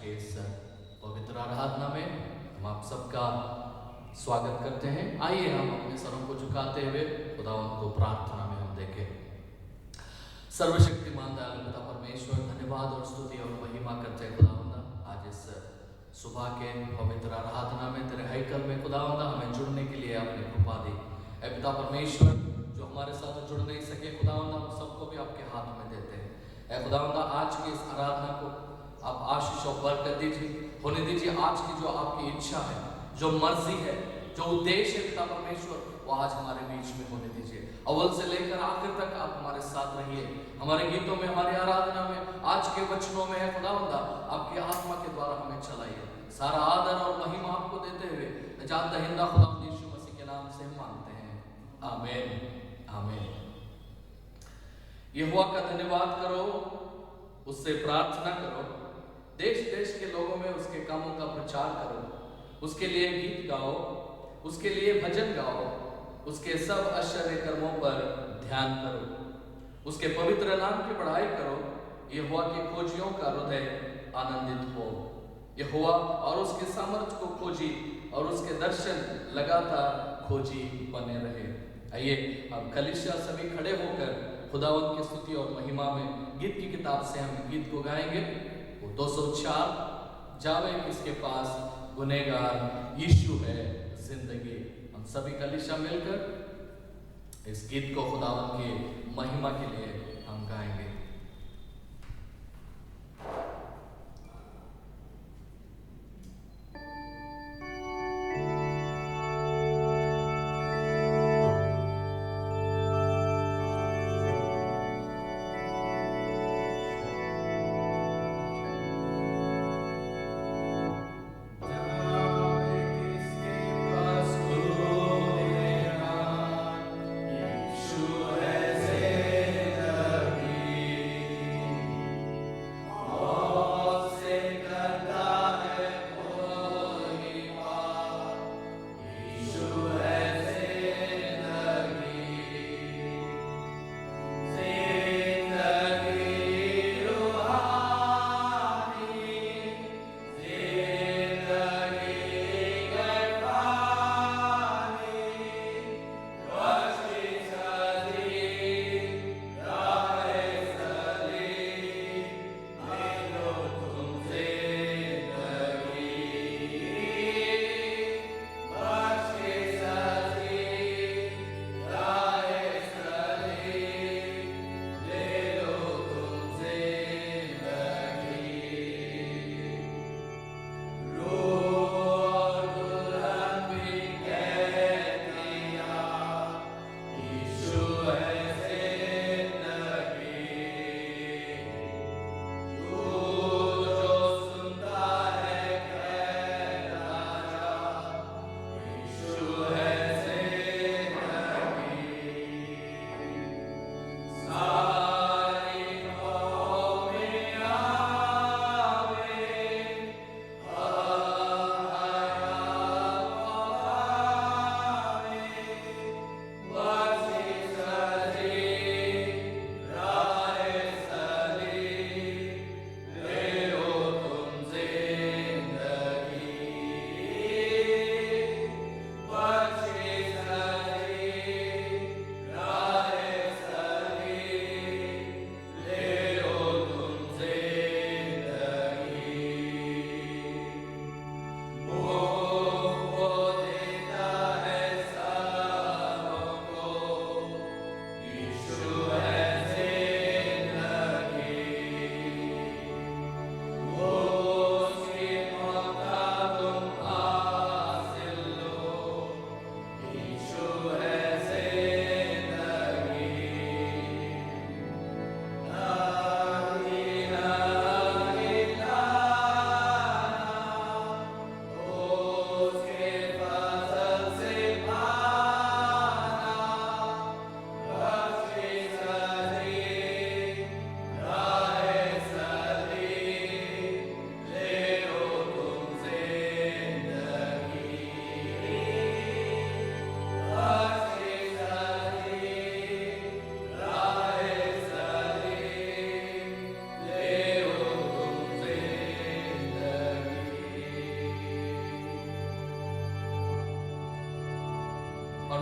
के इस पवित्र आराधना में हम आप सबका स्वागत करते हैं। आइए हम अपने सरों को झुकाते हुए खुदावंद को प्रार्थना में हम देखें। सर्वशक्तिमान दयालु पिता परमेश्वर, धन्यवाद और स्तुति और महिमा करते हैं खुदावंद, आज इस सुबह के पवित्र आराधना में तेरे हैकल में खुदावंद हमें जुड़ने के लिए आपने कृपा दी। ऐ पिता परमेश्वर, जो हमारे साथ जुड़ नहीं सके खुदावंद, हम सबको भी आपके हाथ में देते हैं। ऐ खुदावंद, आज की इस आराधना को आप आशीष और बरकत दीजिए, होने दीजिए। आज की जो आपकी इच्छा है, जो मर्जी है, जो उद्देश्य है पिता परमेश्वर, वो आज हमारे बीच में होने दीजिए। अव्वल से लेकर आखिर तक आप हमारे साथ रहिए, हमारे गीतों में, हमारी आराधना में, आज के वचनों में है खुदावंद, आपकी आत्मा के द्वारा हमें चलाइए। सारा आदर और महिमा आपको देते हुए निजात दहिंदा खुदावंद यीशु मसीह के नाम से हम मांगते हैं, आमीन आमीन। यहोवा का धन्यवाद करो, उससे प्रार्थना करो, देश देश के लोगों में उसके कामों का प्रचार करो, उसके लिए गीत गाओ, उसके लिए भजन गाओ, उसके सब आश्चर्य कर्मों पर ध्यान करो, उसके पवित्र नाम की पढ़ाई करो। यहोवा के खोजियों का हृदय आनंदित हो। यहोवा और उसके सामर्थ्य को खोजी और उसके दर्शन लगातार खोजी बने रहे। आइए अब कलीसिया सभी खड़े होकर खुदावंद की स्तुति और महिमा में गीत की किताब से हम गीत को गाएंगे। वो 204, जावे किसके पास गुनहगार, यीशु है जिंदगी। हम सभी कलीसिया मिलकर इस गीत को खुदावंद की महिमा के लिए हम गाएंगे। यीशु है जिंदगी।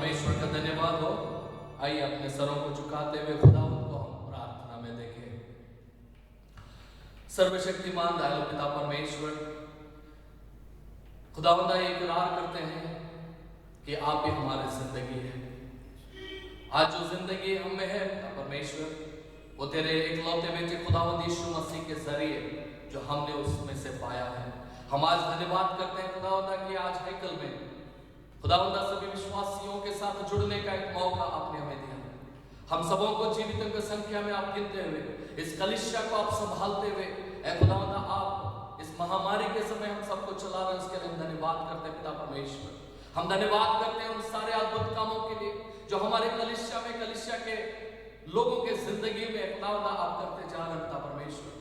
परमेश्वर का धन्यवाद हो। आइए अपने सरों को झुकाते हुए खुदावंद को हम प्रार्थना में देखें। सर्वशक्तिमान दयालु पिता परमेश्वर, खुदावंद ये इकरार करते हैं कि आप ही हमारी जिंदगी है। आज जो जिंदगी हम में है परमेश्वर, वो तेरे इकलौते बेटे खुदावंद यीशु मसीह के जरिए जो हमने उसमें से पाया है। हम आज धन्यवाद करते हैं खुदावंद कि आज हैकल में खुदावंद सभी विश्वासियों के साथ जुड़ने का एक मौका आपने हमें दिया। हम सबों को जीवितों की संख्या में आप गिनते हुए, इस कलिसिया को आप संभालते हुए, ऐ खुदावंद आप इस महामारी के समय हम सबको चला रहे हैं, उसके लिए हम धन्यवाद करते हैं पिता परमेश्वर। हम धन्यवाद करते हैं उन सारे अद्भुत कामों के लिए जो हमारे कलिसिया में, कलिसिया के लोगों के जिंदगी में खुदावंद आप करते जा रहे हैं पिता परमेश्वर।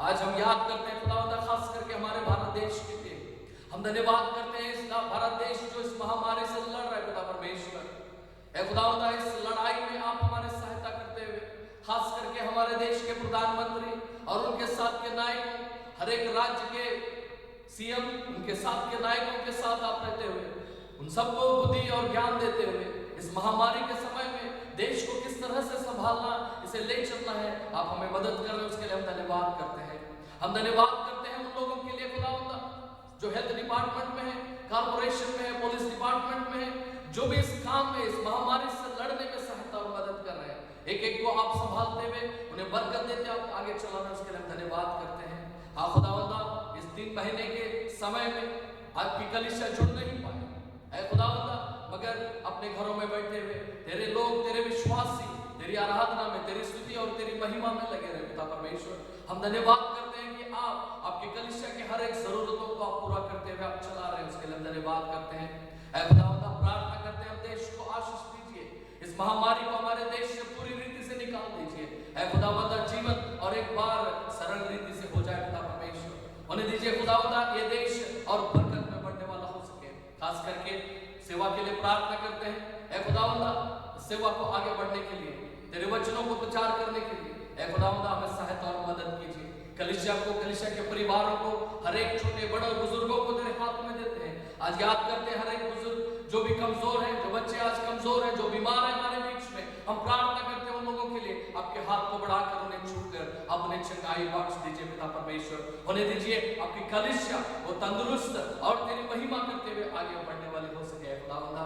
आज हम याद करते हैं खुदावंद खास करके हमारे भारत देश के लिए हम धन्यवाद करते हैं। इस भारत देश जो इस महामारी से लड़ रहा है पिता परमेश्वर, ऐ खुदावंद इस लड़ाई में आप हमारी सहायता करते हुए, खास करके हमारे देश के प्रधानमंत्री और उनके साथ के नायकों, हर एक राज्य के सीएम, उनके साथ के नायकों के साथ आप रहते हुए उन सबको बुद्धि और ज्ञान देते हुए इस महामारी के समय में देश को किस तरह से संभालना, इसे ले चलना है, आप हमें मदद कर रहे हैं, उसके लिए हम धन्यवाद करते हैं। हम धन्यवाद करते हैं उन लोगों के लिए खुदावंद जो हेल्थ डिपार्टमेंट में है, कारपोरेशन में है, पुलिस डिपार्टमेंट में है, जो भी इस काम में, इस महामारी से लड़ने में सहायता और मदद कर रहे हैं। एक एक को आप संभालते हुए उन्हें बरकत देते आप आगे चलाना, उसके लिए हम धन्यवाद करते हैं। हाँ खुदावंद इस 3 महीने के समय में आपकी कलीसिया जुड़ नहीं पाई ऐ खुदावंद, मगर अपने घरों में बैठे हुए तेरे लोग, तेरे विश्वासी तेरी आराधना में, तेरी स्तुति और तेरी महिमा में लगे रहे पिता परमेश्वर। हम धन्यवाद करते हैं कि आप आपके कलीसिया के हर एक जरूरतों को आप पूरा करते हुए आप चला रहे हैं, उसके लिए हम धन्यवाद करते हैं। ऐ खुदावंद प्रार्थना करते हैं देश को आशीष दीजिए, इस महामारी को हमारे देश से पूरी रीति से निकाल दीजिए। ऐ खुदावंद जीवन और एक बार सरल रीति से हो जाए पिता परमेश्वर, होने दीजिए खुदावंद ये देश और बरकत में बढ़ने वाला हो सके। खास करके सेवा के लिए प्रार्थना करते हैं ऐ खुदावंद, सेवा को आगे बढ़ने के लिए, तेरे वचनों को प्रचार करने के लिए ऐ खुदावंद हमें सहायता और मदद कीजिए। कलीसिया को, कलीसिया के परिवारों को, हर एक छोटे बड़े बुजुर्गों को तेरे हाथ में देते हैं। आज याद करते हैं हर एक बुजुर्ग जो भी कमजोर है, जो बच्चे आज कमजोर हैं, जो बीमार है हमारे बीच में, हम प्रार्थना करते हैं उन लोगों के लिए आपके हाथ को बढ़ाकर उन्हें छूकर अपने चंगाई बख्श दीजिए पिता परमेश्वर। होने दीजिए आपकी कलीसिया वो तंदुरुस्त और तेरी महिमा करते हुए आगे बढ़ने वाली हो सके। खुदावंद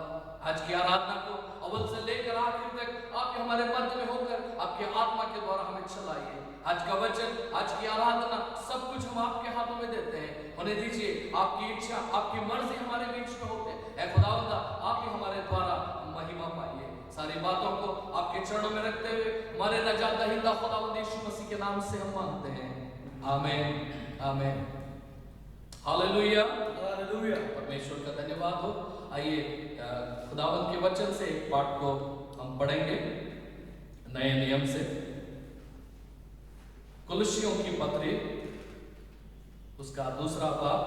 आज की आराधना को अव्वल से लेकर आखिर तक आप हमारे मध्य में होकर आपके आत्मा के द्वारा हमें चलाइए। आज का वचन, आज की आराधना, सब कुछ हम आपके हाथों में देते हैं। होने दीजिए आपकी इच्छा, आपकी मर्जी हमारे बीच में होते ऐ खुदावंद, आप ही हमारे द्वारा महिमा पाइए। सारी बातों को आपके चरणों में रखते हुए हमारे नजात दहिंदा खुदावंद यीशु मसीह के नाम से हम मांगते हैं, आमीन आमीन हालेलुया हालेलुया। परमेश्वर का धन्यवाद हो। आइए खुदावंद के वचन से एक पाठ को हम पढ़ेंगे नए नियम से, कुलुस्सियों की पत्री उसका 2 भाग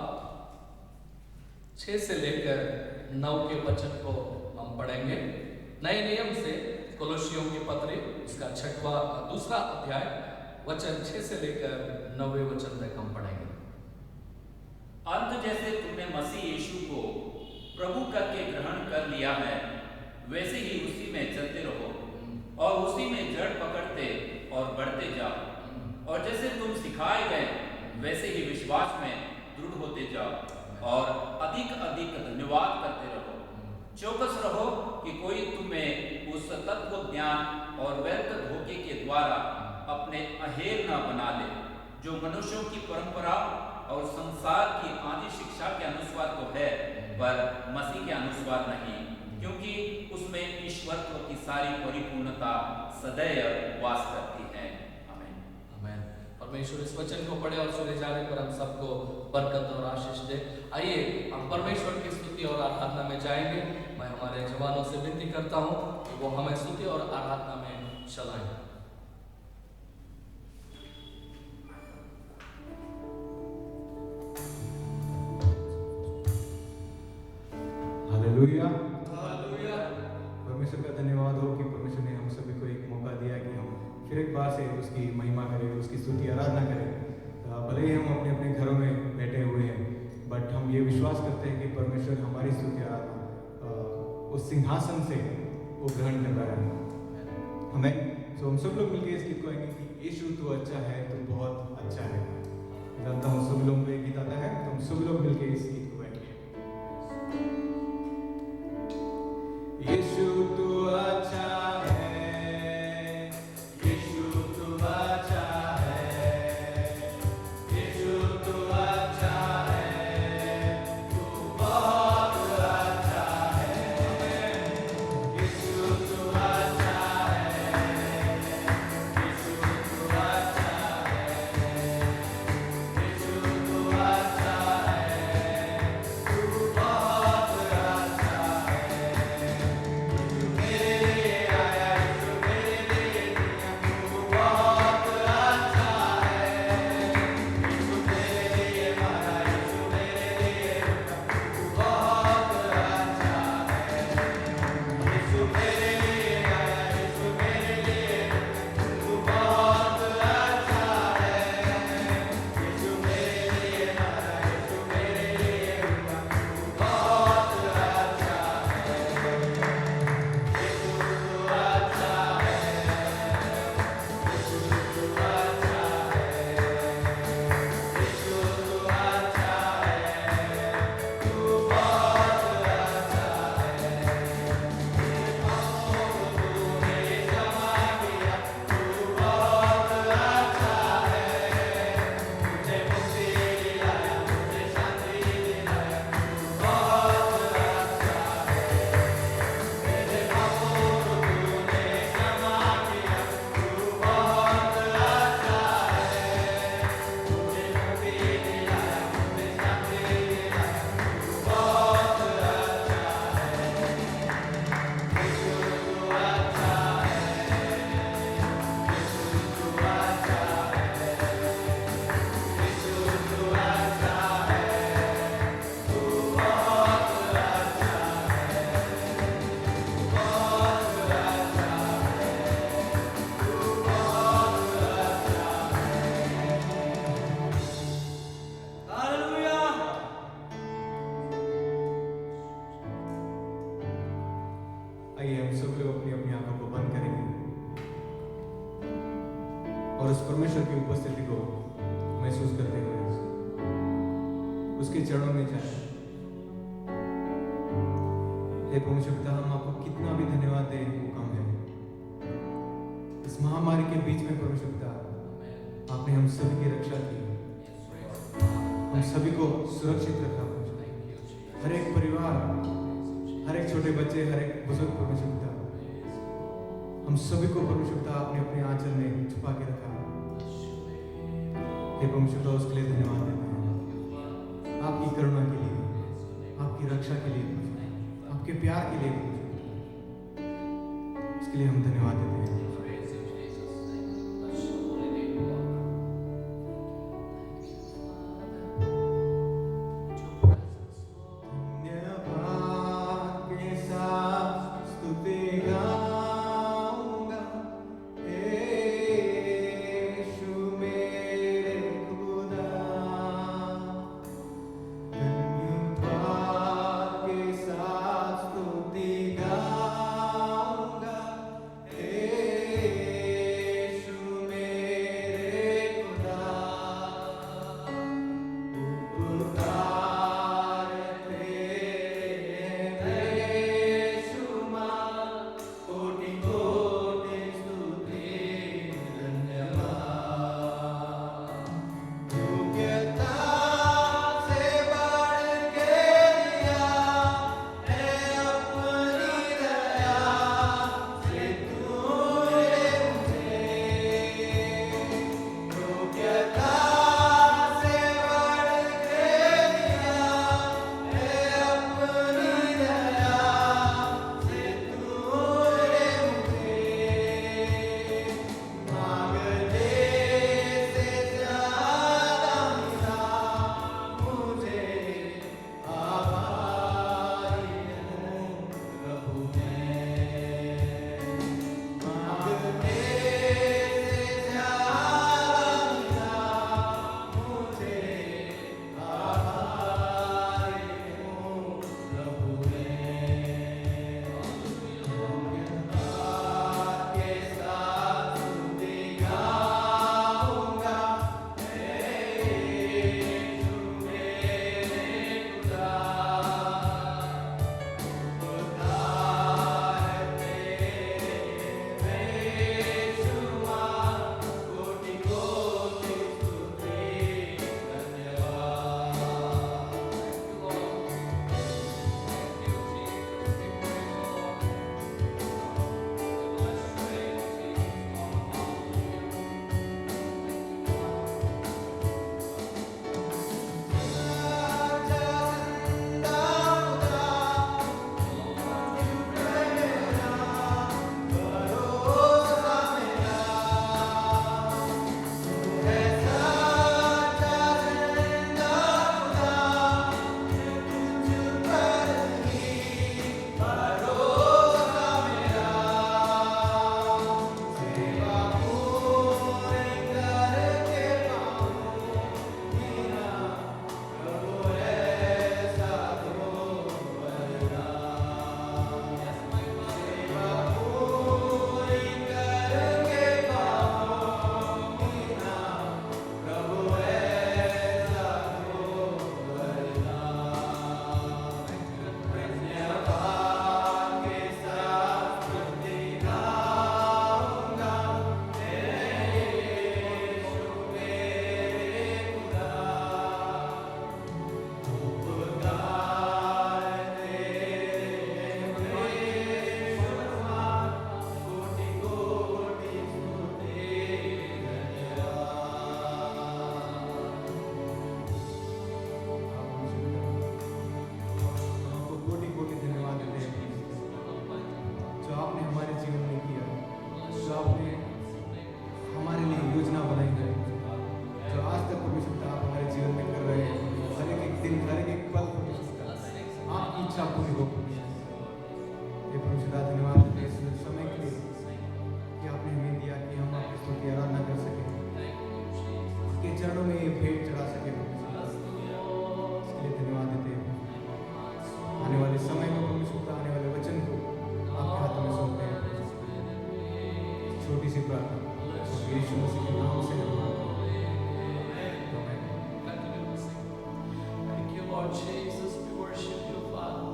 6 से लेकर 9 के वचन को हम पढ़ेंगे। नए नियम से कुलुस्सियों की पत्री उसका 2 अध्याय वचन 6 से लेकर 9वें वचन तक हम पढ़ेंगे। अंत जैसे तुमने मसीह यीशु को प्रभु करके ग्रहण कर लिया है, वैसे ही उसी में चलते रहो और उसी में जड़ पकड़ते और बढ़ते जाओ, और जैसे तुम सिखाए गए वैसे ही विश्वास में दृढ़ होते जाओ और अधिक अधिक धन्यवाद करते रहो। चौकस रहो कि कोई तुम्हें उस तत्व ज्ञान और व्यर्थ धोखे के द्वारा अपने अहेर न बना ले, जो मनुष्यों की परंपरा और संसार की आदि शिक्षा के अनुसार तो है, पर मसीह के अनुसार नहीं, क्योंकि उसमें ईश्वरत्व की सारी परिपूर्णता सदैव वास करती है। आमीन आमीन। परमेश्वर इस वचन को पढ़े और सुने जाने पर हम सबको बरकत और आशीष दे। आइए हम परमेश्वर की स्तुति और आराधना में जाएंगे। मैं हमारे जवानों से विनती करता हूँ कि वो हमें स्तुति और आराधना में चलाएं। Hallelujah hallelujah. परमेश्वर का धन्यवाद हो कि परमेश्वर ने हम सभी को एक मौका दिया कि हम फिर एक बार से उसकी महिमा करें, उसकी स्तुति आराधना करें। भले ही हम अपने अपने घरों में बैठे हुए हैं, बट हम ये विश्वास करते हैं कि परमेश्वर हमारी स्तुति आराधना उस सिंहासन से वो ग्रहण कर रहा है। हमें तो हम सब लोग मिलकर इस गीत को आएंगे कि यीशु तू अच्छा है, तू बहुत अच्छा है। मैं जानता हूँ सभी लोगों को ये गीत आता है, तो हम सभी लोग मिलकर इस गीत को गाएंगे। यीशु तू अच्छा है, यीशु तू अच्छा है, यीशु तू अच्छा है, तू बहुत अच्छा है। यीशु तू अच्छा है, यीशु तू अच्छा है, यीशु तू अच्छा है, तू बहुत अच्छा है। यीशु मेरे लिए आया, यीशु मेरे लिए दिया, तू बहुत अच्छा है। यीशु मेरे लिए मरा, यीशु मेरे लिए रुका, तू बहुत अच्छा है। यीशु मेरे लिए आया, यीशु मेरे लिए रुका, तू बहुत अच्छा है। यीशु मेरे लिए मरा, यीशु मेरे लिए रुका, तू बहुत अच्छा है। यीशु तू अच्छा है, यीशु तू अच्छा है, यीशु तू अच्छा है, तू बहुत अच्छा है। तेरे पापों को तूने क्षमा किया, तू बहुत अच्छा है। मुझे मुक्ति दिलाया, मुझे शांति दिलाया, तू बहुत अच्छा है। तेरे पापों को तूने क्षमा किया, तू बहुत अच्छा है। मुझे मुक्ति दिलाया, मुझे शांति दिलाया, तू बहुत अच्छा है। यीशु तू अच्छा है, यीशु तू अच्छा है, यीशु तू अच्छा है, तू बहुत अच्छा है, बहुत अच्छा है, तू बहुत अच्छा है। हालेलुया। आइए हम सब लोग अपनी अपनी आंखों को बंद करेंगे और उस परमेश्वर की उपस्थिति को महसूस करते हुए उसके चरणों में जाए। हे परमेश्वर पिता, हम आपको कितना भी धन्यवाद दें वो कम है। इस महामारी के बीच में परमेश्वर पिता, आपने हम सभी की रक्षा की, हम सभी को सुरक्षित रखा। हर एक परिवार, हर एक छोटे बच्चे, हर एक बुजुर्ग परमेश्वर पिता, हम सभी को परमेश्वर पिता आपने अपने आंचल में छुपा के रखा। हे परमेश्वर पिता, उसके लिए धन्यवाद देते हैं, आपकी करुणा के लिए, आपकी रक्षा के लिए, आपके प्यार के लिए परमेश्वर पिता, इसके लिए हम धन्यवाद देते हैं। धन्यवाद के साथ स्तुति गाऊंगा, यीशु मेरे खुदा। धन्यवाद के साथ स्तुति गाऊंगा, यीशु छोटी सी प्रार्थना यीशु मसीह के नाम से हम मांगते हैं। आमीन। Continue to sing. Thank you, Lord Jesus. We worship you, Father.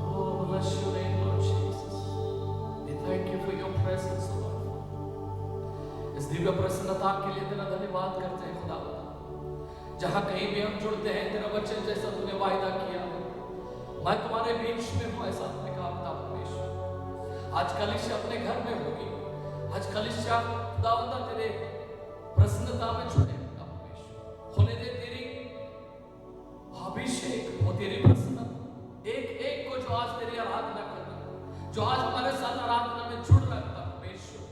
Oh, bless your name, Lord Jesus. We thank you for your presence, Lord. इस दिव्य प्रसन्नता के लिए तेरा धन्यवाद करते हैं खुदा। जहाँ कहीं भी हम जुड़ते हैं तेरा वचन जैसा तूने वायदा किया मैं तुम्हारे बीच में हूँ ऐसा आपने कहा पिता परमेश्वर। आज कलीसिया अपने घर में होगी, आज कलीसिया खुदावंदा तेरे प्रसन्नता में जुड़े पिता परमेश्वर। होने दे तेरी अभिषेक हो, तेरी प्रसन्नता एक एक को जो आज तेरी आराधना करना, जो आज हमारे साथ आराधना में जुड़ रहा है पिता परमेश्वर,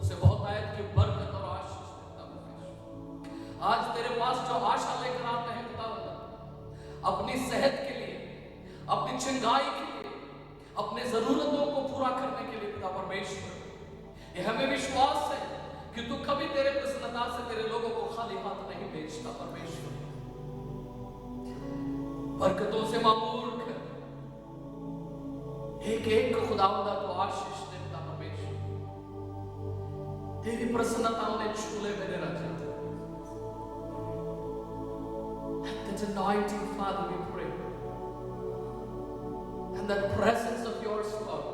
उसे बहुत आयत की बरकत और आशीष देता परमेश्वर। आज तेरे पास जो आशा लेकर आते हैं खुदावंदा, अपनी सेहत के लिए, अपनी चंगाई के लिए, अपने जरूरतों को पूरा करने के लिए पिता परमेश्वर, ये हमें विश्वास है कि तू कभी तेरे प्रसन्नता से तेरे लोगों को खाली हाथ नहीं भेजता परमेश्वर। बरकतों से मामूर कर, एक एक को खुदावंदा तो आशीष दे पिता परमेश्वर। तेरी प्रसन्नता उन्हें छूले में देना चाहता है। That anointing, Father, we pray. And that presence of yours, Lord,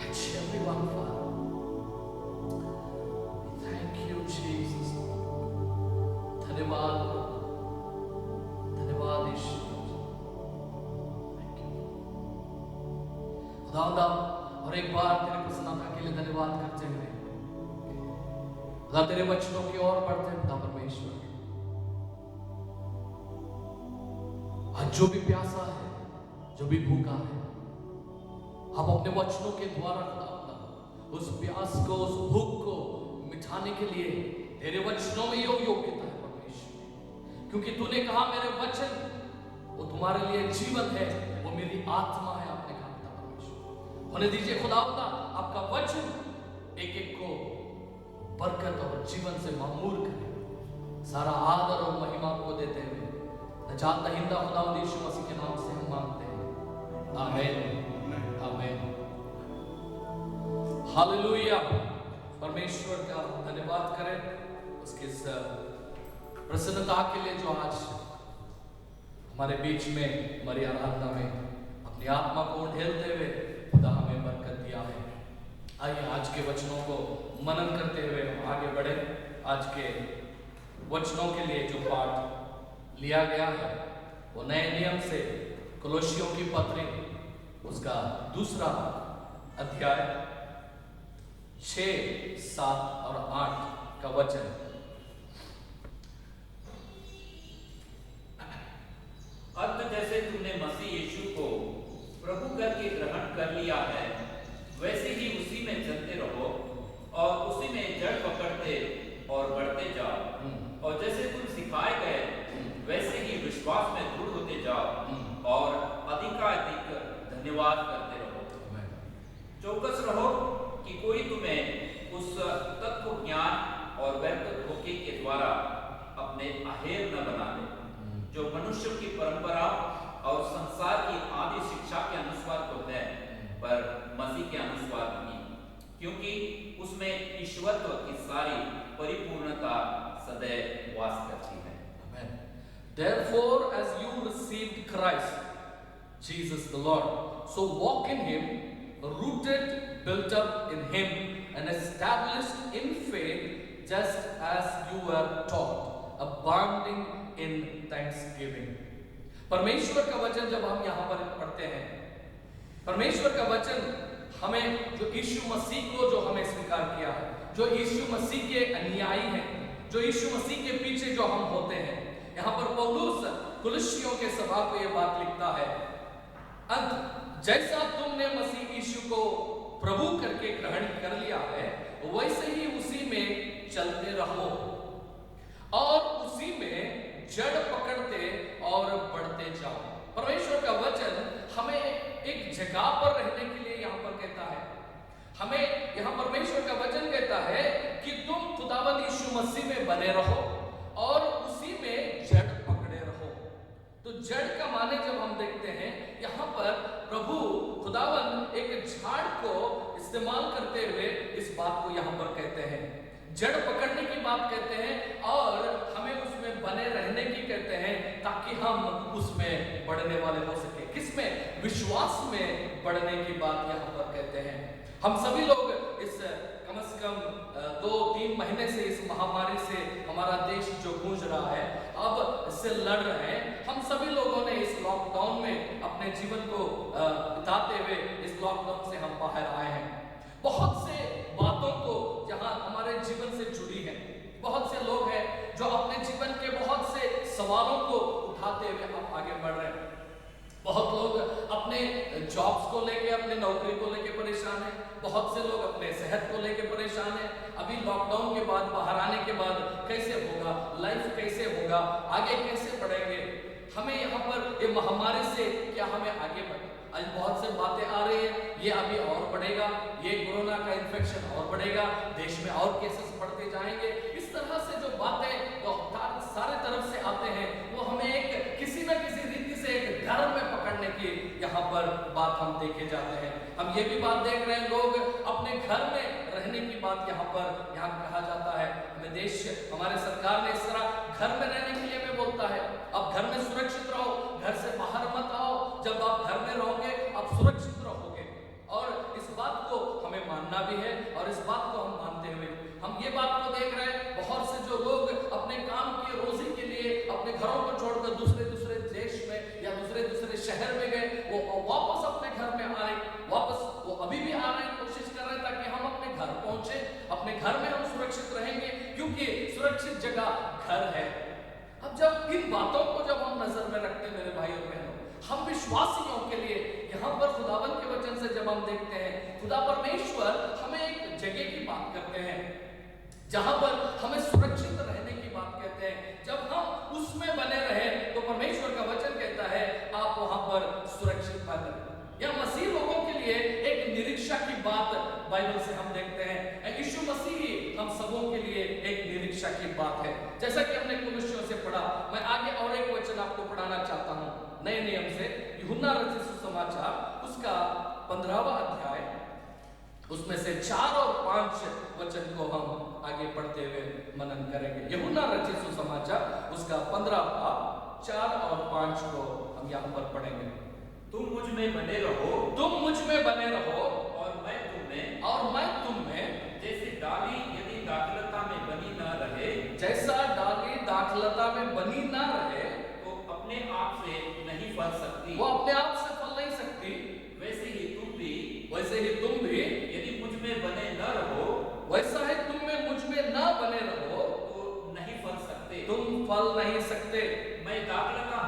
touch everyone, Father. We thank you, Jesus. धन्यवाद, धन्यवाद ईश्वर। Thank you. खुदावंदा और एक बार तेरी प्रसन्नता के लिए धन्यवाद करते हुए खुदा तेरे वचनों की ओर बढ़ते हैं पिता परमेश्वर। आज जो भी प्यासा है, जो भी भूखा है, हम अपने वचनों के द्वारा खुदा उस प्यास को, उस भूख को मिटाने के लिए तेरे वचनों में योग्यता है परमेश्वर। क्योंकि तूने कहा मेरे वचन वो तुम्हारे लिए जीवन है, वो मेरी आत्मा है, आपने कहा पिता परमेश्वर। होने दीजिए खुदावंदा आपका वचन एक एक को बरकत और जीवन से मामूर करे। सारा आदर और महिमा आपको देते हुए नजात दहिंदा खुदावंद यीशु मसीह के नाम से हम मांगते हैं। आमीन, आमीन, हालेलुया। परमेश्वर का धन्यवाद करें उसके इस प्रसन्नता के लिए जो आज हमारे बीच में हमारी आराधना में अपनी आत्मा को ढेलते हुए खुदा हमें बरकत दिया है। आइए आज के वचनों को मनन करते हुए हम आगे बढ़े। आज के वचनों के लिए जो पाठ लिया गया है वो नए नियम से कोलोसियों की पत्री उसका 2 अध्याय 6, 7 और 8 का वचन। अंत जैसे तुमने मसीह यीशु को प्रभु करके ग्रहण कर लिया है, वैसे ही उसी में चलते रहो और उसी में जड़ पकड़ते और बढ़ते जाओ। और जैसे तुम सिखाए गए वैसे ही विश्वास में दृढ़ होते जाओ और अधिकाधिक धन्यवाद करते रहो। चौकस रहो कि कोई तुम्हें उस तत्व ज्ञान और व्यर्थ धोखे के द्वारा अपने अहेर न बना दे, जो मनुष्य की परंपरा और संसार की आदि शिक्षा के अनुसार तो है, पर मसीह के अनुसार नहीं, क्योंकि उसमें ईश्वरत्व की सारी परिपूर्णता सदैव वास करती है। Therefore, as you received Christ, Jesus the Lord, so walk in Him, rooted, built up in Him, and established in faith, just as you were taught, abounding in thanksgiving. परमेश्वर का वचन जब हम यहाँ पर पढ़ते हैं, परमेश्वर का वचन हमें जो यीशु मसीह को जो हमें स्वीकार किया है, जो यीशु मसीह के अनुयायी हैं, जो यीशु मसीह के पीछे जो हम होते हैं, यहाँ पर पौलुस कुलुस्सियों के सभा को यह बात लिखता है, अंत जैसा तुमने मसीह यीशु को प्रभु करके ग्रहण कर लिया है, वैसे ही उसी में चलते रहो और उसी में जड़ पकड़ते और बढ़ते जाओ। परमेश्वर का वचन हमें एक जगह पर रहने के लिए यहाँ पर कहता है। हमें यहाँ परमेश्वर का वचन कहता है कि तुम खुदावंद यीशु मसीह में बने रहो और उसी में जड़ पकड़े रहो। तो जड़ का माने जब हम देखते हैं यहाँ पर प्रभु खुदावंद बात को यहाँ पर कहते हैं, जड़ पकड़ने की बात कहते हैं और हमें उसमें बने रहने की कहते हैं, ताकि हम उसमें बढ़ने वाले हो सके। किसमें? विश्वास में बढ़ने की बात यहाँ पर कहते हैं। हम सभी लोग इस कम से कम 2-3 महीने से इस महामारी से हमारा देश जो गूंज रहा है, अब इससे लड़ रहे हैं। हम सभी लोगों ने इस लॉकडाउन में अपने जीवन को बिताते हुए इस लॉकडाउन से हम बाहर आए हैं। बहुत से बातों को जहां हमारे जीवन से जुड़ी है, बहुत से लोग हैं जो अपने जीवन के बहुत से सवालों को उठाते हुए अब आगे बढ़ रहे हैं। बहुत लोग अपने जॉब्स को लेके, अपने नौकरी को लेके परेशान हैं। बहुत से लोग अपने सेहत को लेके परेशान हैं। अभी लॉकडाउन के बाद, बाहर आने के बाद कैसे होगा, लाइफ कैसे होगा, आगे कैसे बढ़ेंगे, हमें यहाँ पर ये महामारी से क्या हमें आगे बढ़, आज बहुत से बातें आ रही है, ये अभी और बढ़ेगा, ये कोरोना का इन्फेक्शन और बढ़ेगा, देश में और केसेस बढ़ते जाएंगे। इस तरह से जो बातें जो सारे तरफ से आते हैं, वो हमें एक किसी न किसी रीति से एक डर में पकड़ने की यहाँ पर बात हम देखे जाते हैं। हम ये भी बात देख रहे हैं, लोग अपने घर में रहने की बात यहाँ कहा जाता है। हमें देश, हमारे सरकार ने इस तरह घर में रहने के लिए भी बोलता है, अब घर में सुरक्षित रहो, घर से बाहर मत आओ। जब आप घर में रहोगे आप सुरक्षित रहोगे, और इस बात को हमें मानना भी है। और इस बात को हम मानते हुए हम ये बात को देख रहे हैं, बहुत से जो लोग अपने काम की रोजी के लिए अपने घरों को छोड़कर दूसरे देश में या दूसरे शहर में गए, वो वापस अपने घर में आए, वापस वो अभी भी आ रहे हैं, कोशिश कर रहे हैं ताकि हम अपने घर पहुंचे, अपने घर में हम सुरक्षित रहेंगे, क्योंकि सुरक्षित जगह घर है। अब जब इन बातों को जब हम नजर में रखते हैं मेरे भाई और बहनों, हम विश्वासियों के लिए यहाँ पर खुदावन के वचन से जब हम देखते हैं, खुदा परमेश्वर हमें एक जगह की बात करते हैं जहां पर हमें सुरक्षित रहने की बात कहते हैं। जब हम उसमें बने रहे तो परमेश्वर का वचन कहता है आप वहां पर सुरक्षित बने। या मसीह लोगों के लिए एक निरीक्षा की बात बाइबल से हम देखते हैं। यीशु मसीह हम सबों के लिए एक निरीक्षा की बात है। जैसा कि हमने कुलुस्सियों से पढ़ा, मैं आगे और एक वचन आपको पढ़ाना चाहता हूं नए नियम से, यूहन्ना रचित सुसमाचार उसका 15वां अध्याय, उसमें से 4 और 5 वचन को हम आगे पढ़ते हुए मनन करेंगे। यूहन्ना रचित सुसमाचार उसका 15वां 4 और 5 को हम यहाँ पर पढ़ेंगे। तुम मुझ में बने रहो, तुम मुझ में बने रहो और मैं तुम में, जैसे डाली यदि दाखलता में बनी न रहे, जैसा डाली दाखलता में बनी ना रहे, तो अपने आप से नहीं फल सकती, वो अपने आप से फल नहीं सकती, वैसे ही तुम भी यदि मुझ में बने न रहो, वैसा है तुम में मुझ में ना बने रहो, तो नहीं फल सकते। तुम फल नहीं सकते। मैं दाखलता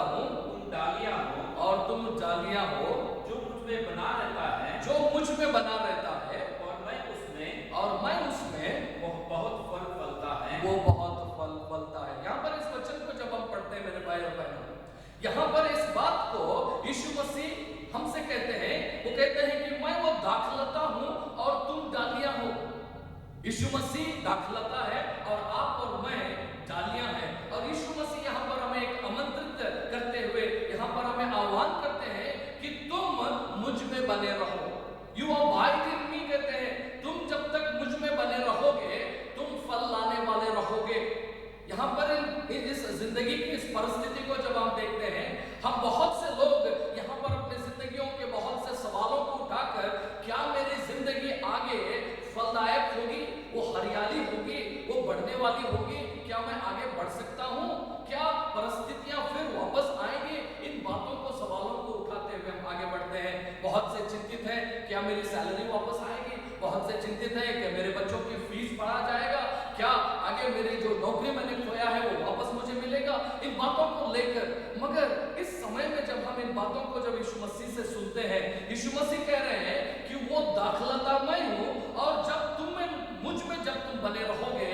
हूँ, तुम डालियां हो, और तुम डालियां हो, जो मुझ में बना रहता है, जो मुझ में बना रहता है, और मैं उसमें, वो बहुत फल फलता है। वो बहुत फल फलता है। यहाँ पर इस वचन को जब हम पढ़ते हैं मेरे भाई और बहनों, यहाँ पर इस बात को यीशु मसीह हमसे कहते हैं, वो कहते हैं कि मैं वो दाखलता हूँ और तुम डालियां हो। यीशु मसीह दाखलता है और आप और मैं डालियां हैं। और यीशु मसीह यहाँ पर हमें एक आमंत्रित करते हुए यहाँ पर हमें आह्वान करते हैं कि तुम मुझ में बने रहो। यू अबाइड इन मी, कहते हैं तुम जब तक मुझ में बने रहोगे तुम फल लाने वाले रहोगे। यहाँ पर इस जिंदगी की इस परिस्थिति को जब हम देखते हैं, हम बहुत से लोग यहाँ पर अपनी जिंदगियों के बहुत से सवालों को उठाकर, क्या मेरी जिंदगी आगे फलदायक होगी, वो हरियाली होगी, वो बढ़ने वाली होगी, क्या मैं आगे बढ़ सकता हूँ, क्या परिस्थितियां फिर वापस आएंगी, इन बातों को, सवालों को उठाते हुए हम आगे बढ़ते हैं। बहुत से चिंतित हैं, क्या मेरी सैलरी वापस आएगी, बहुत से चिंतित हैं कि मेरे बच्चों की फीस बढ़ा जाएगा, क्या आगे मेरी जो नौकरी मैंने खोया है वो वापस मुझे मिलेगा, इन बातों को लेकर। मगर इस समय में जब हम इन बातों को जब यीशु मसीह से सुनते हैं, यीशु मसीह कह रहे हैं कि वो दाखलता मैं हूं, और जब मुझ में जब तुम बने रहोगे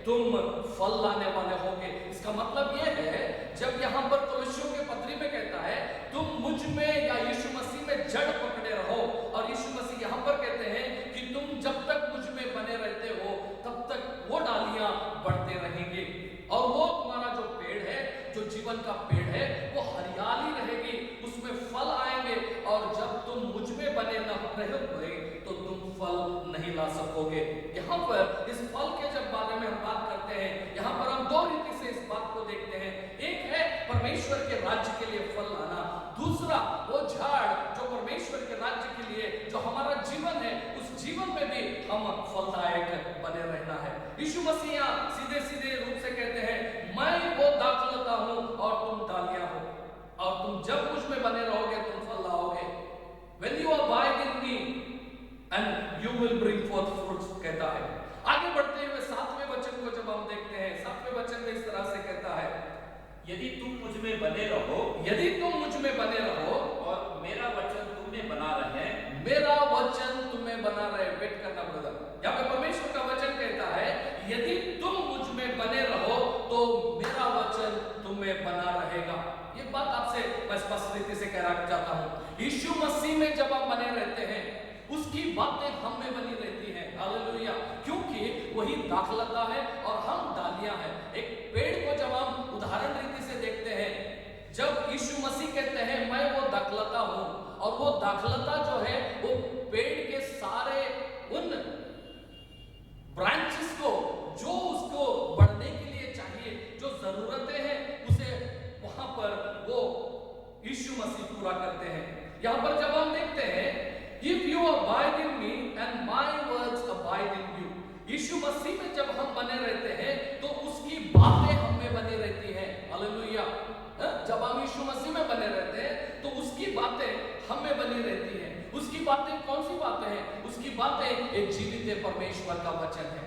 तुम फल लाने वाले होगे। इसका मतलब यह है, जब यहाँ पर कुलुस्सियों के पत्री में कहता है तुम मुझ में या यीशु मसीह में जड़ पकड़े रहो, और यीशु मसीह यहाँ पर कहते हैं कि तुम जब तक मुझ में बने रहते हो तब तक वो डालियां बढ़ते रहेंगे, और वो तुम्हारा जो पेड़ है, जो जीवन का पेड़ है, वो हरियाली रहेगी, उसमें फल आएंगे। और जब तुम मुझ में बने न रहोगे तो तुम फल नहीं ला सकोगे। यहाँ पर इस फल के जब बारे में हम बात करते हैं, यहाँ पर हम दो रीति से इस बात को देखते हैं। एक है परमेश्वर के राज्य के लिए फल लाना, दूसरा वो झाड़ जो परमेश्वर के राज्य के लिए जो हमारा जीवन है, उस जीवन में भी हम फलदायक बने रहना है। यीशु मसीह सीधे सीधे रूप से कहते हैं, मैं वो दाखलता हूं और तुम डालियां हो, और तुम जब मुझ में बने रहोगे तुम फल लाओगे। When you abide in me and you will bring forth fruits, कहता है। आगे बढ़ते हुए 7वें वचन को जब हम देखते हैं, 7वें वचन में इस तरह से कहता है, यदि तुम मुझ में बने रहो, यदि तुम मुझ में बने रहो और मेरा वचन तुम में बना रहे, मेरा वचन तुम्हें बना रहे। वेट करना ब्रदर, यहाँ पे परमेश्वर का वचन कहता है, यदि तुम मुझ में बने रहो तो मेरा वचन तुम्हें बना रहेगा। ये बात आपसे मैं स्पष्ट रीति से कहना चाहता हूँ, यीशु मसीह में जब हम बने रहते हैं, उसकी बातें हम में बनी रहती हैं। हालेलुया, क्योंकि वही दाखलता है और हम डालियां हैं। एक पेड़ को जब हम उदाहरण रीति से देखते हैं, जब यीशु मसीह कहते हैं मैं वो दाखलता हूं, और वो दाखलता जो है वो पेड़ के सारे उन ब्रांचेस को जो उसको बढ़ने के लिए चाहिए, जो जरूरतें हैं, उसे वहां पर वो यीशु मसीह पूरा करते हैं। यहां पर जब हम देखते हैं, If you abide in me and my words abide in you, यीशु मसीह में जब हम बने रहते हैं तो उसकी बातें हम में बनी रहती हैं। हालेलुया, जब हम यीशु मसीह में बने रहते हैं तो उसकी बातें हम में बनी रहती हैं। उसकी बातें कौन सी बातें हैं? उसकी बातें एक जीवित परमेश्वर का वचन है।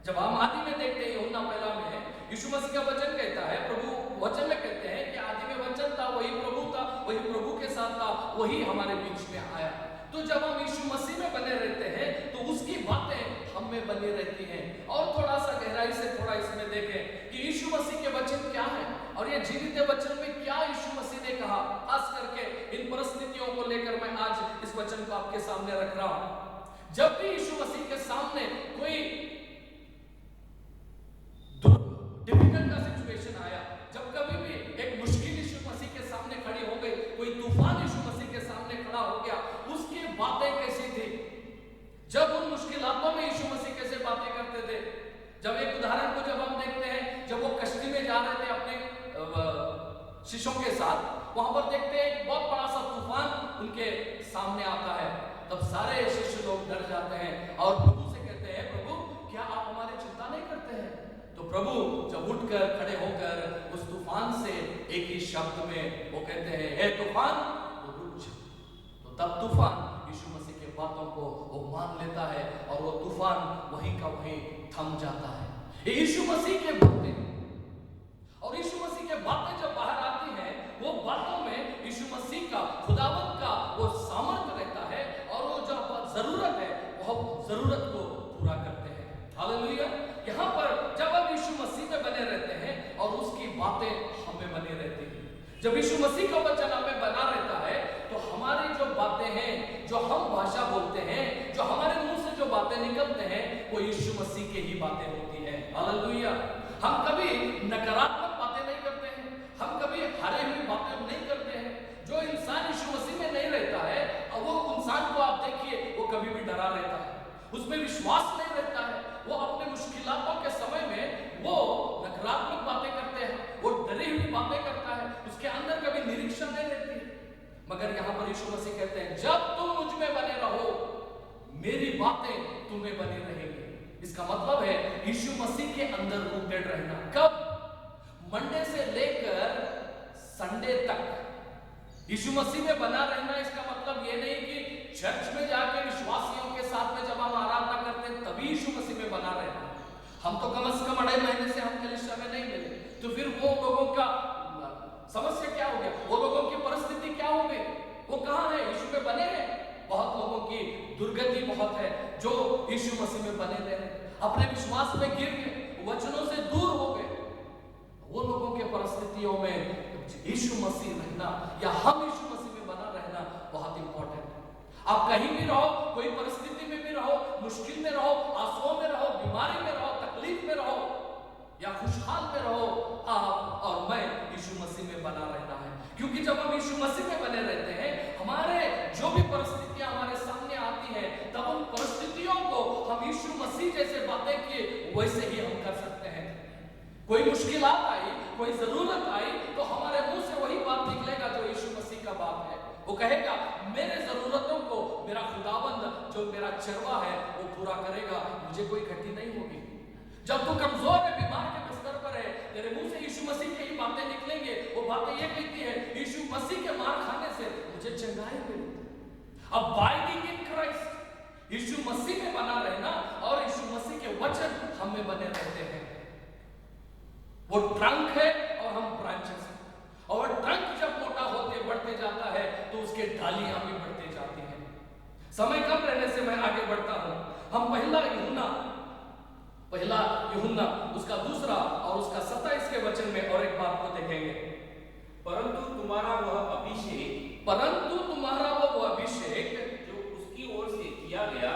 जब हम आदि में देखते हैं, यूहन्ना पहला में यीशु मसीह का वचन कहता है, प्रभु वचन में कहते हैं कि आदि में वचन था, वही प्रभु था, वही प्रभु के साथ था, वही हमारे बीच में आया। तो जब हम यीशु मसीह में बने रहते हैं तो उसकी बातें हम में बनी रहती हैं। और थोड़ा सा गहराई से थोड़ा इसमें देखें कि यीशु मसीह के वचन क्या है और ये जीवित वचन में क्या यीशु मसीह ने कहा। खास करके इन परिस्थितियों को लेकर मैं आज इस वचन को आपके सामने रख रहा हूं। जब भी यीशु मसीह के सामने कोई डिफिकल्ट का सिचुएशन आया, जब कभी भी एक मुश्किल यीशु मसीह के सामने खड़ी हो गई, कोई तूफान यीशु मसीह के सामने खड़ा हो गया, उसकी बातें कैसी थी? जब उन मुश्किलातों में यीशु मसीह कैसे बातें करते थे? जब एक उदाहरण को जब हम देखते हैं, जब वो कश्ती में जा रहे थे अपने शिष्यों के साथ, वहां पर देखते हैं एक बहुत बड़ा सा तूफान उनके सामने आता है। तब सारे शिष्य लोग डर जाते हैं और प्रभु से कहते हैं, प्रभु क्या आप हमारी चिंता नहीं करते हैं? तो प्रभु जब उठकर खड़े होकर उस तूफान से एक ही शब्द में वो कहते हैं, हे तूफान रुक जा। तो तब तूफान यीशु मसीह के बातों को वो मान लेता है और वो तूफान वहीं का वहीं थम जाता है। यीशु मसीह के बातें और यीशु मसीह के बातें जब बाहर आती हैं, वो बातों में यीशु मसीह का, खुदावंत का वो सामर्थ्य रहता है और वो जो जरूरत है वो जरूरत को पूरा करते हैं। हालेलुया, यहाँ पर जब हम यीशु मसीह में बने रहते हैं और उसकी बातें हमें बनी रहती हैं, जब यीशु मसीह का वचन हमें बना रहता है, तो हमारी जो बातें हैं, जो हम भाषा बोलते हैं, जो हमारे मुंह से जो बातें निकलते हैं, वो यीशु मसीह की ही बातें होती हैं। हालेलुया, हम कभी नकारात्मक बातें नहीं करते हैं, हम कभी हारे हुई बातें नहीं करते हैं। जो इंसान यीशु मसीह में नहीं रहता है, वो इंसान को आप देखिए, वो कभी भी डरा रहता है, उसमें विश्वास नहीं रहता है, वो अपने मुश्किलातों के समय में वो नकारात्मक बातें करते हैं, वो डरी हुई बातें करता है, उसके अंदर कभी निरीक्षण नहीं रहती है। मगर यहाँ पर यीशु मसीह कहते हैं, जब तुम मुझ में बने रहो, मेरी बातें तुम्हें बनी रहेंगी। इसका मतलब है यीशु मसीह के अंदर रूटेड रहना। कब? मंडे से लेकर संडे तक यीशु मसीह में बना रहना। इसका मतलब ये नहीं कि चर्च में जाकर विश्वासियों के साथ में जब हम आराधना करते हैं तभी यीशु मसीह में बना रहना। हम तो कम से कम 2.5 महीने से हम कलीसिया में नहीं मिले, तो फिर वो लोगों का समस्या क्या हो गया? वो लोगों की परिस्थिति क्या हो गई? वो कहाँ है? यीशु में बने हैं। बहुत लोगों की दुर्गति बहुत है जो यीशु मसीह में बने रहे, अपने विश्वास में गिर गए, वचनों से दूर हो गए। वो लोगों के परिस्थितियों में यीशु मसीह रहना या हम यीशु मसीह में बना रहना बहुत इंपॉर्टेंट है। आप कहीं भी रहो, कोई परिस्थिति में भी रहो, मुश्किल में रहो, आंसुओं में रहो, बीमारी में रहो, तकलीफ में रहो या खुशहाल में रहो, आप और मैं यीशु मसीह में बना रहना है। क्योंकि जब हम यीशु मसीह में बने रहते हैं, हमारे जो भी परिस्थितियां हमारे सामने आती है, तब उन परिस्थितियों वैसे ही हम कर सकते हैं। कोई मुश्किलात आई, कोई जरूरत आई, तो हमारे मुंह से वही बात निकलेगा जो यीशु मसीह का बात है। वो कहेगा मेरे जरूरतों को मेरा खुदावंद जो मेरा चरवा है वो पूरा करेगा, मुझे कोई घटी नहीं होगी। जब तू कमजोर है, बीमार के बिस्तर पर है, तेरे मुंह से यीशु मसीह की ही बातें निकलेंगे। वो बातें ये कहती है यीशु मसीह के मार खाने से मुझे चंगाई मिली। अबाइडिंग इन क्राइस्ट, यीशु मसीह में बना रहना और यीशु मसीह के वचन हम में बने रहते हैं। वो ट्रंक है और हम ब्रांचेस हैं, और ट्रंक जब मोटा होते बढ़ते जाता है तो उसके डालियां भी बढ़ते जाती हैं। समय कम रहने से मैं आगे बढ़ता हूं। हम पहला यूहन्ना उसका 2 और उसका 27 के वचन में और एक बात को देखेंगे। परंतु तुम्हारा वह अभिषेक जो उसकी ओर से किया गया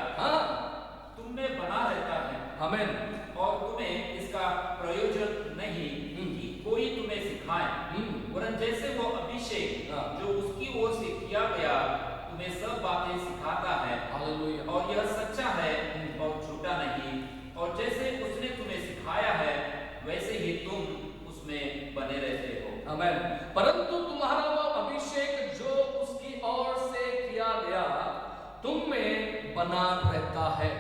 तुम में बना रहता है। आमीन। और तुम्हें इसका प्रयोजन नहीं कि कोई तुम्हें सिखाए, वरन जैसे वो अभिषेक जो उसकी ओर से किया गया तुम्हें सब बातें सिखाता है। हालेलुया। और यह सच्चा है और झूठा नहीं। और जैसे उसने तुम्हें सिखाया है वैसे ही तुम उसमें बने रहते हो। आमीन। परंतु तुम्हारा वह अभिषेक जो उसकी ओर से किया गया तुम में बना रहता है।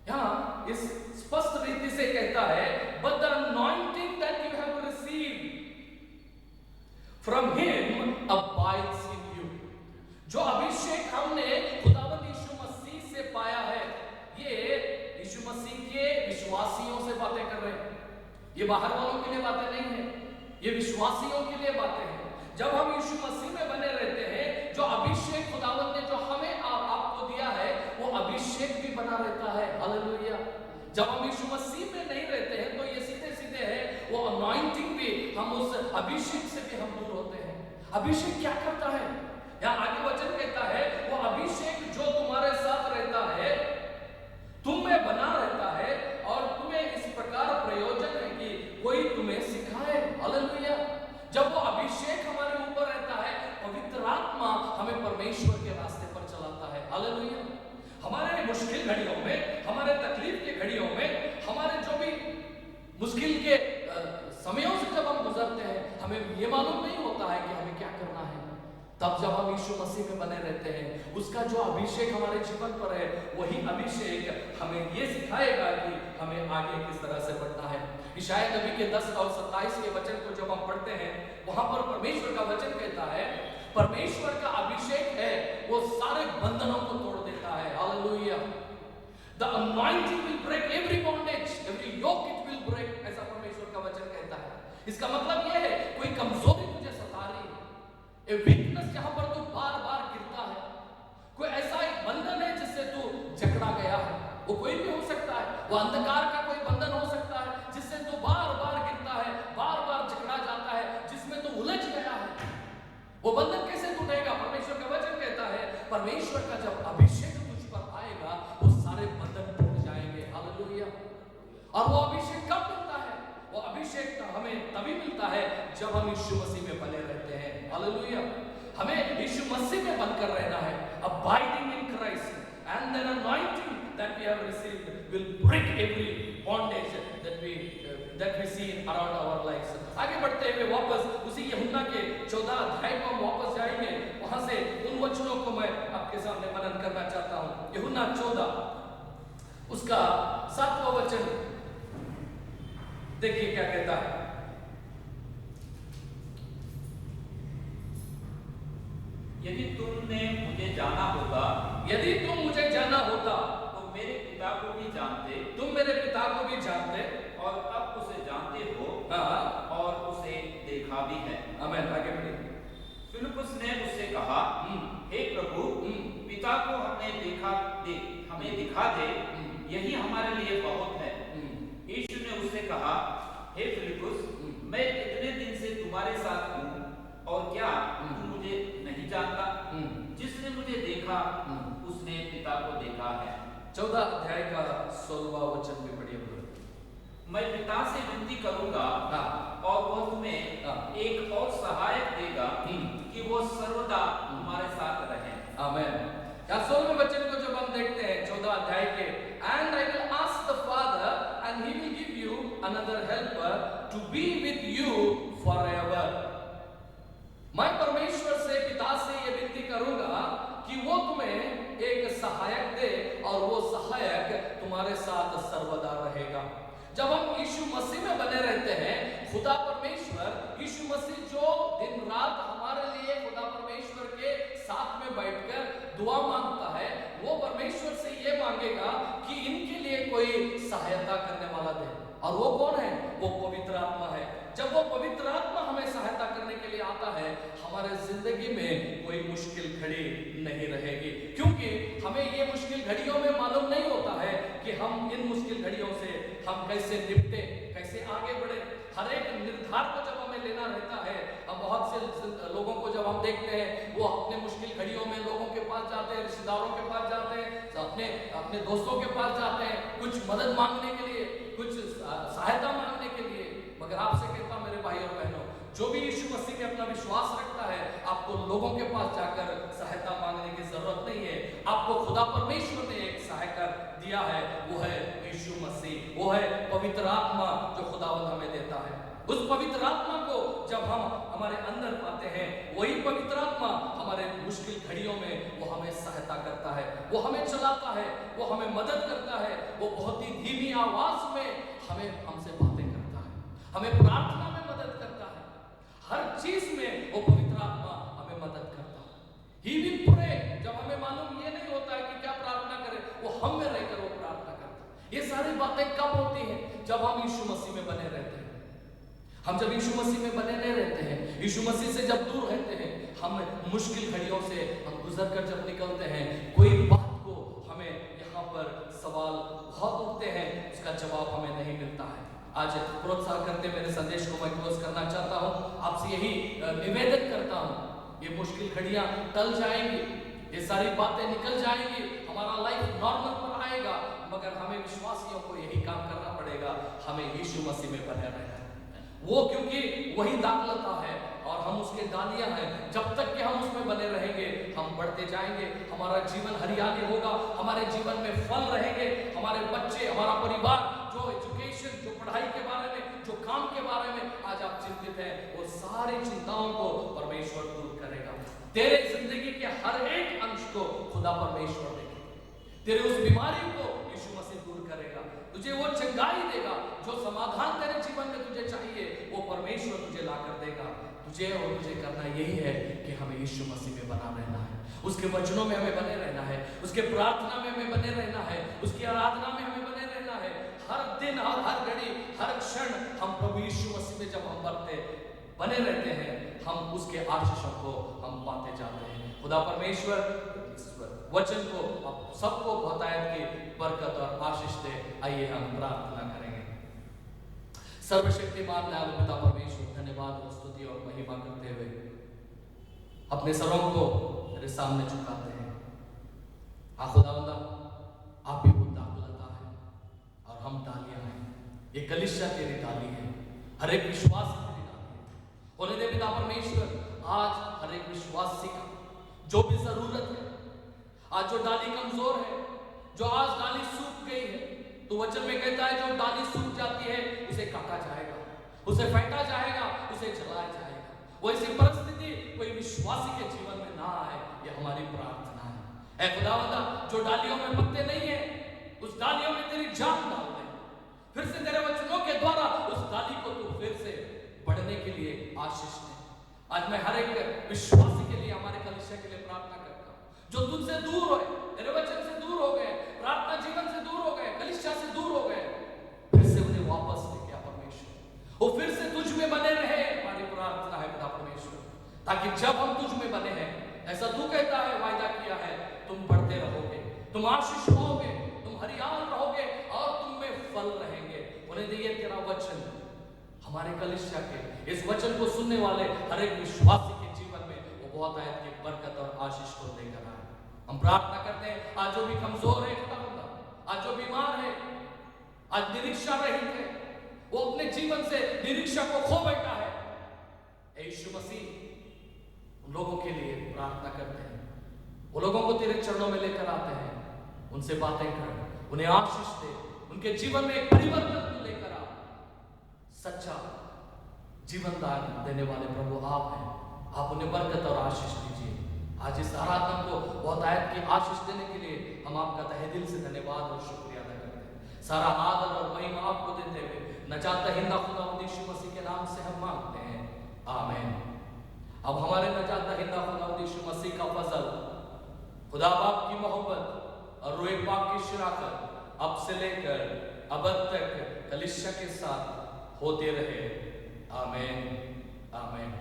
यहाँ इस स्पष्ट रीति से कहता है but the anointing that you have received from him abides in you। जो अभिषेक हमने खुदावंद यीशु मसीह से पाया है, ये यीशु मसीह के विश्वासियों से बातें कर रहे हैं। ये बाहर वालों के लिए बातें नहीं है, ये विश्वासियों के लिए बातें हैं। जब हम यीशु मसीह में बने रहते हैं, जो अभिषेक खुदावंद ने जो हमें आपको दिया है वो अभिषेक भी बना रहता है। हालेलुया। जब हम यीशु मसीह में नहीं रहते हैं तो ये सीधे सीधे है वो अनॉइंटिंग भी, हम उस अभिषेक से भी हम दूर होते हैं। अभिषेक क्या करता है? यहाँ आगे वचन कहता है वो अभिषेक जो तुम्हारे साथ रहता है, तुम में बना रहता है और तुम्हें इस प्रकार प्रयोजन है कि कोई तुम्हें सिखाए। हालेलुया। जब वो अभिषेक हमारे ऊपर रहता है, पवित्र आत्मा हमें परमेश्वर के रास्ते पर चलाता है। हालेलुया। हमारे मुश्किल घड़ियों में, हमारे तकलीफ के घड़ियों में, हमारे जो भी मुश्किल के समयों से जब हम गुजरते हैं, हमें ये मालूम नहीं होता है कि हमें क्या करना है। तब जब हम यीशु मसीह में बने रहते हैं, उसका जो अभिषेक हमारे जीवन पर है, वही अभिषेक हमें ये सिखाएगा कि हमें आगे किस तरह से बढ़ना है। यशायाह नबी के 10 और 27 के वचन को जब हम पढ़ते हैं, वहां पर परमेश्वर का वचन कहता है, परमेश्वर का अभिषेक है वो सारे बंधनों को तोड़ देता है। Hallelujah. The anointing will break every bondage, every yoke it will break, ऐसा परमेश्वर का वचन कहता है। इसका मतलब यह है कोई कमजोरी तुझे सता रही है, ए वीकनेस जहां पर तू बार-बार गिरता है, कोई ऐसा एक बंधन है जिससे तू जकड़ा गया है, वो कोई भी हो सकता है। वो अंधकार का कोई बंधन हो सकता है जिससे तू बार-बार गिरता है, बार-बार जकड़ा जाता है, जिसमें तू उलझ गया है। वो बंधन कैसे टूटेगा? परमेश्वर का वचन कहता है परमेश्वर का जब अभिषेक तुझ पर आएगा वो सारे बंधन टूट जाएंगे। हालेलुया। और वो अभिषेक कब मिलता है? वो अभिषेक हमें तभी मिलता है जब हम यीशु मसीह में बने रहते हैं। हालेलुया। हमें यीशु मसीह में बनकर रहना है। Abiding in Christ and the anointing that we have received will break every bondage that we see around our lives। आगे बढ़ते हुए वापस उसी यूहन्ना के 14 अध्याय को हम वापस जाएंगे। वहां से उन वचनों को मैं आपके सामने मनन करना चाहता हूं। यूहन्ना 14 उसका 7वां वचन देखिए क्या कहता है। यदि तुमने मुझे जाना होता, यदि तुम मुझे जाना होता तो मेरे पिता को भी जानते, तुम मेरे पिता को भी जानते और अब उसे जानते हो और उसे देखा भी है। आमीन। आगे बढ़िए। फिलिप्पुस ने उससे कहा, हे प्रभु, पिता को हमें दिखा दे, यही हमारे लिए बहुत है। यीशु ने उससे कहा, हे फिलिप्पुस, मैं इतने दिन से तुम्हारे साथ हूँ और क्या तुम मुझे नहीं जानता? जिसने मुझे देखा उसने पिता को देखा है। 14 अध्याय का 16वां वचन भी पढ़िए। मैं पिता से विनती करूंगा और वह तुम्हें एक और सहायक देगा कि वो सर्वदा तुम्हारे साथ रहे। आमीन। या 16वें वचन को जब हम देखते हैं 14 अध्याय के, and I will ask the father and another helper to be with you forever. मैं परमेश्वर से, पिता से ये विनती करूंगा कि वो तुम्हें एक सहायक दे और वो सहायक तुम्हारे साथ सर्वदा रहेगा। जब हम यीशु मसीह में बने रहते हैं, खुदा परमेश्वर यीशु मसीह जो दिन रात हमारे लिए खुदा परमेश्वर के साथ में बैठकर दुआ मांगता है, वो परमेश्वर से ये मांगेगा कि इनके लिए कोई सहायता करने वाला दे। और वो कौन है? वो पवित्र आत्मा है। जब वो पवित्र आत्मा हमें सहायता करने के लिए आता है, हमारे जिंदगी में कोई मुश्किल घड़ी नहीं रहेगी, क्योंकि हमें ये मुश्किल घड़ियों में मालूम नहीं होता है कि हम इन मुश्किल घड़ियों से हम कैसे निपटे, कैसे आगे बढ़े। हर एक निर्धार को जब हमें लेना रहता है, हम बहुत से लोगों को जब हम देखते हैं, वो अपने मुश्किल घड़ियों में लोगों के पास जाते हैं, रिश्तेदारों के पास जाते हैं, अपने दोस्तों के पास जाते हैं, कुछ मदद मांगने के लिए, कुछ सहायता मांगने के लिए। मगर आपसे कहता हूं मेरे भाई और बहनों, जो भी यीशु मसीह में अपना विश्वास रखता है, आपको लोगों के पास जाकर सहायता मांगने की जरूरत नहीं है। आपको खुदा परमेश्वर ने एक सहायक दिया है, वो है यीशु मसीह, वो है पवित्र आत्मा जो खुदावंद हमें देता है। उस पवित्र आत्मा को जब हम हमारे अंदर पाते हैं, वही पवित्र आत्मा हमारे मुश्किल घड़ियों में वो हमें सहायता करता है, वो हमें चलाता है, वो हमें मदद करता है, वो बहुत ही धीमी आवाज में हमसे बातें करता है, हमें प्रार्थना में मदद करता है, हर चीज में वो पवित्र आत्मा हमें मदद करता है। He will pray, जब हमें मालूम ये नहीं होता है कि क्या प्रार्थना करें, वो हम में रहकर वो प्रार्थना करता है। ये सारी बातें कब होती हैं? जब हम यीशु मसीह में बने रहते हैं। हम जब यीशु मसीह में बने नहीं रहते हैं, यीशु मसीह से जब दूर रहते हैं, हम मुश्किल घड़ियों से हम गुजर कर जब निकलते हैं, कोई बात को हमें यहाँ पर सवाल बहुत उठते हैं, उसका जवाब हमें नहीं मिलता है। आज प्रोत्साहन करते मेरे संदेश को मैं क्लोज करना चाहता हूँ। आपसे यही निवेदन करता हूँ, ये मुश्किल घड़ियां टल जाएंगी, ये सारी बातें निकल जाएंगी, हमारा लाइफ नॉर्मल पर आएगा, मगर हमें विश्वासियों को यही काम करना पड़ेगा, हमें यीशु मसीह में बने रहना है। वो क्योंकि वही दाखलता है और हम उसके डालियां हैं। जब तक कि हम उसमें बने रहेंगे, हम बढ़ते जाएंगे, हमारा जीवन हरियाली होगा, हमारे जीवन में फल रहेंगे, हमारे बच्चे, हमारा परिवार, जो एजुकेशन, जो पढ़ाई के बारे में, जो काम के बारे में आज आप चिंतित हैं, वो सारी चिंताओं को परमेश्वर दूर करेगा। तेरे जिंदगी के हर एक अंश को खुदा परमेश्वर देखेगा, तेरे उस बीमारी को यीशु मसीह दूर करेगा, तुझे वो चंगाई देगा, जो समाधान तेरे जीवन में तुझे चाहिए वो परमेश्वर तुझे ला कर देगा। तुझे और मुझे करना यही है कि हमें यीशु मसीह में बना रहना है, उसके वचनों में हमें बने रहना है, उसके प्रार्थना में हमें बने रहना है, उसकी आराधना में हमें बने रहना है। हर दिन और हर घड़ी, हर क्षण हम प्रभु यीशु मसीह में जब हम बने रहते हैं, हम उसके आशीषों को हम पाते जाते हैं। खुदा परमेश्वर वचन को आप सबको बतायत की बरकत और आशीष दे। आइए हम प्रार्थना करेंगे। सर्वशक्तिमान दयालु पिता परमेश्वर, धन्यवाद और स्तुति और महिमा करते हुए अपने सरों को तेरे सामने झुकाते हैं। खुदावंदा, आप ही वो दाखलता है और हम डालियां हैं। ये कलीसिया तेरी डाली है, हर एक विश्वास तेरी डाली है। होने दे पिता परमेश्वर, आज हर एक विश्वासी का जो भी जरूरत है, आज जो डाली कमजोर है, जो आज डाली सूख गई है, तो वचन में कहता है जो डाली सूख जाती है उसे काटा जाएगा, उसे फेंका जाएगा, उसे जलाया जाएगा। वो ऐसी परिस्थिति कोई विश्वासी के जीवन में ना आए, ये हमारी प्रार्थना है। ऐ खुदावंदा, जो डालियों में पत्ते नहीं है, उस डालियों में तेरी जान डाल दे। फिर से तेरे वचनों के द्वारा उस डाली को तू फिर से बढ़ने के लिए आशीष दे। आज मैं हर एक विश्वासी के लिए, हमारे कलीसिया के लिए प्रार्थना करता हूं, जो तुझसे दूर हो, तेरे वचन से दूर हो गए, प्रार्थना जीवन से दूर हो गए, कलीसिया से दूर हो गए, फिर से उन्हें वापस लेके आ परमेश्वर, वो फिर से तुझ में बने रहे। हमारी प्रार्थना है पिता परमेश्वर, ताकि जब हम तुझ में बने हैं, ऐसा तू कहता है, वायदा किया है, तुम बढ़ते रहोगे, तुम आशीष पाओगे, तुम हरियाल रहोगे और तुम में फल रहेंगे। उन्हें दिए तेरा वचन हमारे कलीसिया के, इस वचन को सुनने वाले हर एक विश्वासी के जीवन में वो बहुत आयत की बरकत और आशीष को लेकर आए। हम प्रार्थना करते हैं, आज जो भी कमजोर है, आज जो बीमार है, आज निरीक्षा रहित है, वो अपने जीवन से निरीक्षा को खो बैठा है, यीशु मसीह उन लोगों के लिए प्रार्थना करते हैं। वो लोगों को तेरे चरणों में लेकर आते हैं, उनसे बातें कर, उन्हें आशीष दे, उनके जीवन में एक परिवर्तन लेकर आ। सच्चा जीवनदान देने वाले प्रभु आप हैं। आप उन्हें बरकत और आशीष दीजिए। आज इस आराधना को बहुत आयत की आशीष देने के लिए हम आपका तहे दिल से धन्यवाद और शुक्रिया अदा करते हैं। सारा आदर और महिमा आपको देते हुए नजात दहिंदा खुदावंद यीशु मसीह के नाम से हम मांगते हैं, आमीन। अब हमारे नजात दहिंदा खुदावंद यीशु मसीह का फजल, खुदा बाप की मोहब्बत और रूह पाक की शराकत अब से लेकर अब तक कलीसिया के साथ होते रहे, आमीन आमीन।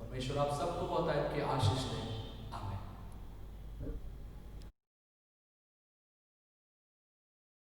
परमेश्वर आप सबको बहुत आयत की आशीष दे।